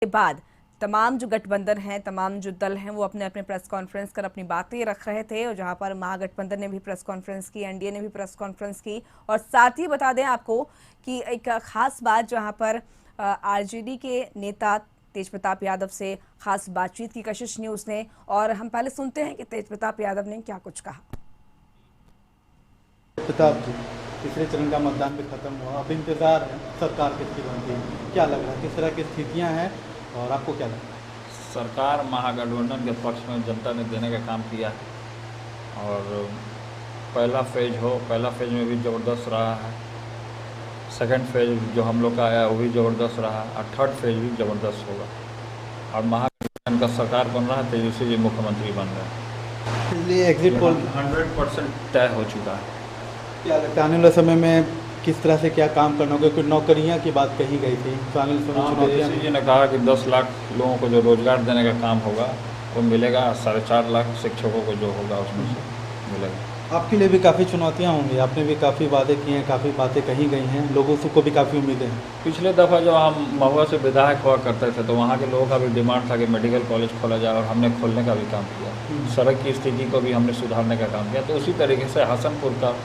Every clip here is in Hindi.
के बाद तमाम जो गठबंधन हैं, तमाम जो दल हैं, वो अपने अपने प्रेस कॉन्फ्रेंस कर अपनी बातें रख रहे थे। और जहां पर महागठबंधन ने भी प्रेस कॉन्फ्रेंस की, एनडीए ने भी प्रेस कॉन्फ्रेंस की। और साथ ही बता दें आपको कि एक खास बात जहां पर आरजेडी के नेता तेज प्रताप यादव से खास बातचीत की कशिश न्यूज ने। और हम पहले सुनते हैं कि तेज प्रताप यादव ने क्या कुछ कहा। प्रताप जी, तीसरे चरण का मतदान भी खत्म हुआ, अब इंतजार है सरकार किसकी बनती है, क्या लग रहा है, किस तरह की स्थितियां हैं और आपको क्या लगता है? सरकार महागठबंधन के पक्ष में जनता ने देने का काम किया है और पहला फेज में भी ज़बरदस्त रहा है। सेकंड फेज जो हम लोग का आया वो भी ज़बरदस्त रहा और थर्ड फेज भी ज़बरदस्त होगा। और महागठबंधन का सरकार बन रहा है, तेजस्वी जी मुख्यमंत्री बन रहे हैं, इसलिए एग्जिट पोल 100% तय हो चुका है। क्या लगता है आने वाले समय में किस तरह से क्या काम करना होगा? कुछ नौकरियां की बात कही गई थी, तो आने वाले समय में चुनौतियां तेजस्वी जी ने कहा कि 10 लाख लोगों को जो रोजगार देने का काम होगा वो मिलेगा, 4.5 लाख शिक्षकों को जो होगा उसमें से मिलेगा। आपके लिए भी काफ़ी चुनौतियां होंगी, आपने भी काफ़ी वादे किए हैं, काफ़ी बातें कही गई हैं, लोगों को भी काफ़ी उम्मीदें हैं। पिछले दफ़ा जब हम महुआ से विधायक हुआ करते थे तो वहाँ के लोगों का भी डिमांड था कि मेडिकल कॉलेज खोला जाए और हमने खोलने का भी काम किया। सड़क की स्थिति को भी हमने सुधारने का काम किया। तो उसी तरीके से हसनपुर का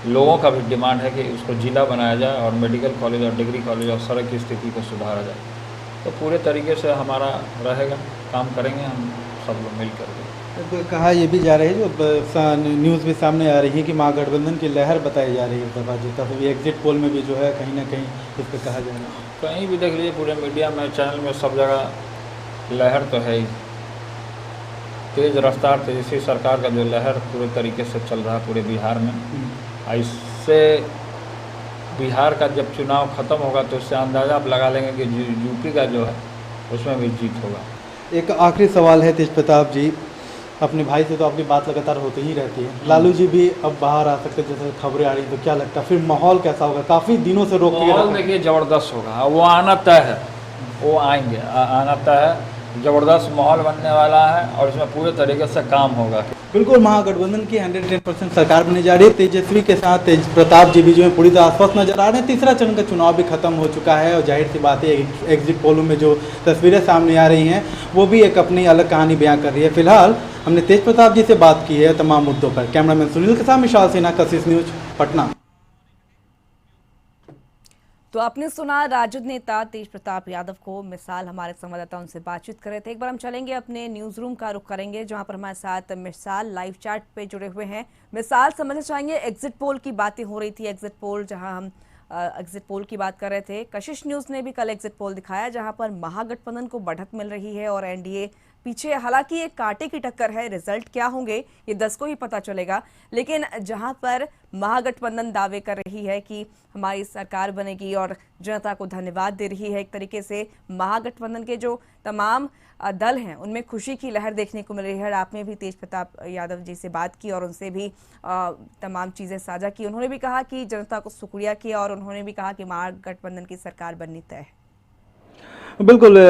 लोगों का भी डिमांड है कि उसको ज़िला बनाया जाए और मेडिकल कॉलेज और डिग्री कॉलेज और सड़क की स्थिति को सुधारा जाए। तो पूरे तरीके से हमारा रहेगा, काम करेंगे हम सब लोग मिल करके। तो कहा ये भी जा रही है, जो न्यूज़ भी सामने आ रही है कि महागठबंधन की लहर बताई जा रही है सभाजिता से, एग्जिट पोल में भी जो है कहीं ना कहीं इस पर कहा जा रहा है। कहीं भी देख लीजिए, पूरे मीडिया में, चैनल में, सब जगह लहर तो है ही। तेज़ रफ्तार तेजस्वी सरकार का जो लहर पूरे तरीके से चल रहा है पूरे बिहार में। इससे बिहार का जब चुनाव ख़त्म होगा तो उससे अंदाज़ा आप लगा लेंगे कि यूपी का जो है उसमें भी जीत होगा। एक आखिरी सवाल है तेज प्रताप जी, अपने भाई से तो आपकी बात लगातार होती ही रहती है, लालू जी भी अब बाहर आ सकते जैसे खबरें आ रही हैं, तो क्या लगता है फिर माहौल कैसा होगा? काफ़ी दिनों से रोक के माहौल देखिए ज़बरदस्त होगा, वो आना तय है, वो आएंगे, आना तय है। ज़बरदस्त माहौल बनने वाला है और इसमें पूरे तरीके से काम होगा। बिल्कुल महागठबंधन की 110% सरकार बनने जा रही है। तेजस्वी के साथ तेज प्रताप जी भी जो है पूरी तरह आश्वस्त नजर आ रहे हैं। तीसरा चरण का चुनाव भी खत्म हो चुका है और जाहिर सी बात है एग्जिट पोलों में जो तस्वीरें सामने आ रही हैं वो भी एक अपनी अलग कहानी बयां कर रही है। फिलहाल हमने तेज प्रताप जी से बात की है तमाम मुद्दों पर। कैमरामैन सुनील के साथ विशाल सिन्हा, कशिश न्यूज, पटना। तो आपने सुना राजद नेता तेज प्रताप यादव को। मिसाल हमारे संवाददाता उनसे बातचीत कर रहे थे। एक बार हम चलेंगे अपने न्यूज रूम का रुख करेंगे, जहां पर हमारे साथ मिसाल लाइव चैट पे जुड़े हुए हैं। मिसाल, समझना चाहेंगे, एग्जिट पोल की बातें हो रही थी, एग्जिट पोल जहां हम एग्जिट पोल की बात कर रहे थे। कशिश न्यूज ने भी कल एग्जिट पोल दिखाया जहां पर महागठबंधन को बढ़त मिल रही है और एनडीए पीछे। हालांकि एक कांटे की टक्कर है, रिजल्ट क्या होंगे ये 10 को ही पता चलेगा। लेकिन जहां पर महागठबंधन दावे कर रही है कि हमारी सरकार बनेगी और जनता को धन्यवाद दे रही है, एक तरीके से महागठबंधन के जो तमाम दल हैं उनमें खुशी की लहर देखने को मिल रही है। आपने भी तेज प्रताप यादव जी से बात की और उनसे भी तमाम चीज़ें साझा की। उन्होंने भी कहा कि जनता को शुक्रिया किया और उन्होंने भी कहा कि महागठबंधन की सरकार बननी तय है। बिल्कुल,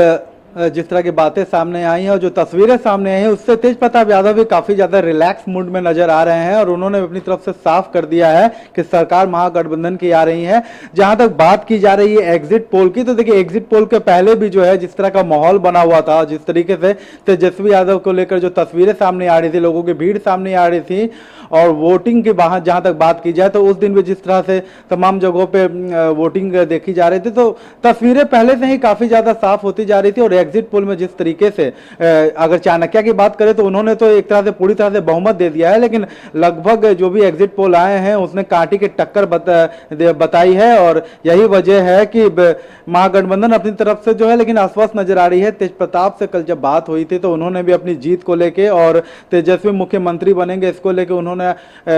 जिस तरह की बातें सामने आई हैं और जो तस्वीरें सामने आई हैं उससे तेज प्रताप यादव भी काफी ज्यादा रिलैक्स मूड में नजर आ रहे हैं और उन्होंने अपनी तरफ से साफ कर दिया है कि सरकार महागठबंधन की आ रही है। जहां तक बात की जा रही है एग्जिट पोल की, तो देखिए एग्जिट पोल के पहले भी जो है जिस तरह का माहौल बना हुआ था, जिस तरीके से तेजस्वी यादव को लेकर जो तस्वीरें सामने आ रही थी, लोगों की भीड़ सामने आ रही थी और वोटिंग के बाहर जहां तक बात की जाए तो उस दिन भी जिस तरह से तमाम जगहों पे वोटिंग देखी जा रही थी, तो तस्वीरें पहले से ही काफी ज्यादा साफ होती जा रही थी। और एग्जिट पोल में जिस तरीके से अगर चाणक्य की बात करें तो उन्होंने तो एक तरह से पूरी तरह से बहुमत दे दिया है, लेकिन लगभग जो भी एग्जिट पोल आए हैं उसने कांटे की टक्कर बताई है और यही वजह है कि महागठबंधन अपनी तरफ से जो है लेकिन आश्वस्त नजर आ रही है। तेज प्रताप से कल जब बात हुई थी तो उन्होंने भी अपनी जीत को लेके और तेजस्वी मुख्यमंत्री बनेंगे इसको लेके उन्होंने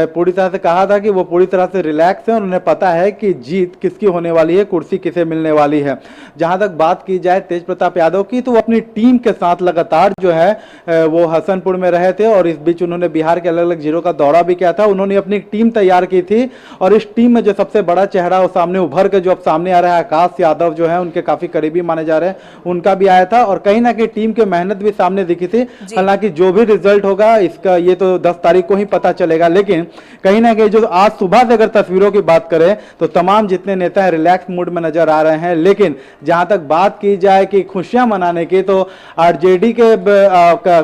पूरी तरह से कहा था कि वो पूरी तरह से रिलैक्स है और उन्हें पता है कि जीत किसकी होने वाली है, कुर्सी किसे मिलने वाली है। जहां तक बात की जाए तेज प्रताप यादव की, तो वो अपनी टीम के साथ लगातार जो है वो हसनपुर में रहे थे और इस बीच उन्होंने बिहार के अलग अलग जिलों का दौरा भी किया था। उन्होंने अपनी टीम तैयार की थी और इस टीम में जो सबसे बड़ा चेहरा वो सामने उभर के जो अब सामने आ रहा है, आकाश यादव जो है उनके काफी करीबी माने जा रहे हैं, उनका भी आया था और कहीं ना कहीं टीम की मेहनत भी सामने दिखी थी। हालांकि जो भी रिजल्ट होगा इसका ये तो 10 तारीख को ही पता चलेगा, लेकिन कहीं ना कहीं जो आज सुबह से अगर तस्वीरों की बात करें तो तमाम जितने नेता हैं रिलैक्स मूड में नजर आ रहे हैं। लेकिन जहां तक बात की जाए कि खुशियां मनाने की, तो आरजेडी के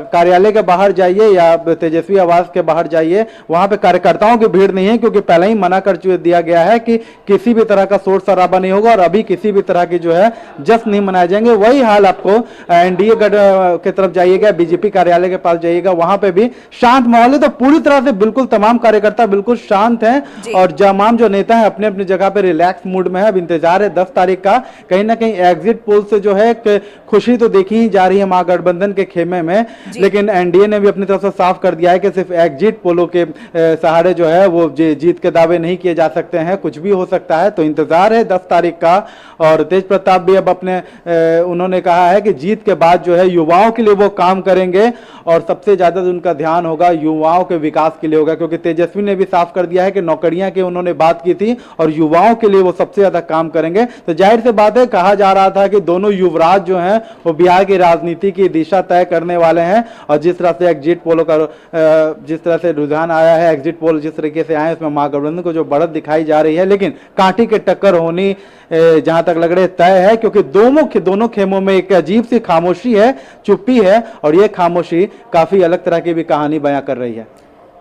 कार्यालय के बाहर जाइए या तेजस्वी आवास के बाहर जाइए, वहां पे कार्यकर्ताओं की भीड़ नहीं है, क्योंकि पहले ही मना कर दिया गया है कि किसी भी तरह का शोर शराबा नहीं होगा और अभी किसी भी तरह की जो है जश्न नहीं मनाए जाएंगे। वही हाल आपको एनडीए गढ़ की तरफ जाइएगा, बीजेपी कार्यालय के पास जाइएगा, वहां पे भी शांत माहौल है। तो पूरी तरह से बिल्कुल तमाम कार्यकर्ता बिल्कुल शांत हैं और तमाम जो नेता हैं अपने अपने जगह पे रिलैक्स मूड में है। अब इंतजार है 10 तारीख का, कहीं ना कहीं एग्जिट पोल से जो है खुशी तो देखी ही जा रही है महागठबंधन के खेमे में, लेकिन एनडीए ने भी अपनी तरफ से साफ कर दिया है कि सिर्फ एग्जिट पोलों के सहारे जो है वो जीत के दावे नहीं किए जा सकते हैं, कुछ भी हो सकता है। तो इंतजार है 10 तारीख का। और तेज प्रताप भी अब अपने उन्होंने कहा है कि जीत के बाद जो है युवाओं के लिए वो काम करेंगे और सबसे ज्यादा उनका ध्यान होगा युवाओं के विकास के लिए होगा, क्योंकि तेजस्वी ने भी साफ कर दिया है कि नौकरियां की उन्होंने बात की थी और युवाओं के लिए वो सबसे ज्यादा काम करेंगे। तो जाहिर सी बात है, कहा जा रहा था कि दोनों युवराज जो हैं वो बिहार की राजनीति की दिशा तय करने वाले हैं। और जिस तरह से एग्जिट पोलों का जिस तरह से रुझान आया है, एग्जिट पोल जिस तरीके से आए उसमें महागठबंधन को जो बढ़त दिखाई जा रही है, लेकिन कांटे की टक्कर होनी जहां तक लग रहे तय है, क्योंकि दोनों खेमों में एक अजीब सी खामोशी है, चुप्पी है, और ये खामोशी काफी अलग तरह की भी कहानी बयां कर रही है।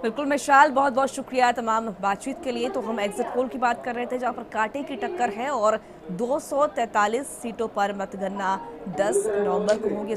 बिल्कुल मिसाल, बहुत बहुत शुक्रिया तमाम बातचीत के लिए। तो हम एग्जिट पोल की बात कर रहे थे जहां पर कांटे की टक्कर है और 243 सीटों पर मतगणना 10 नवंबर को होगी।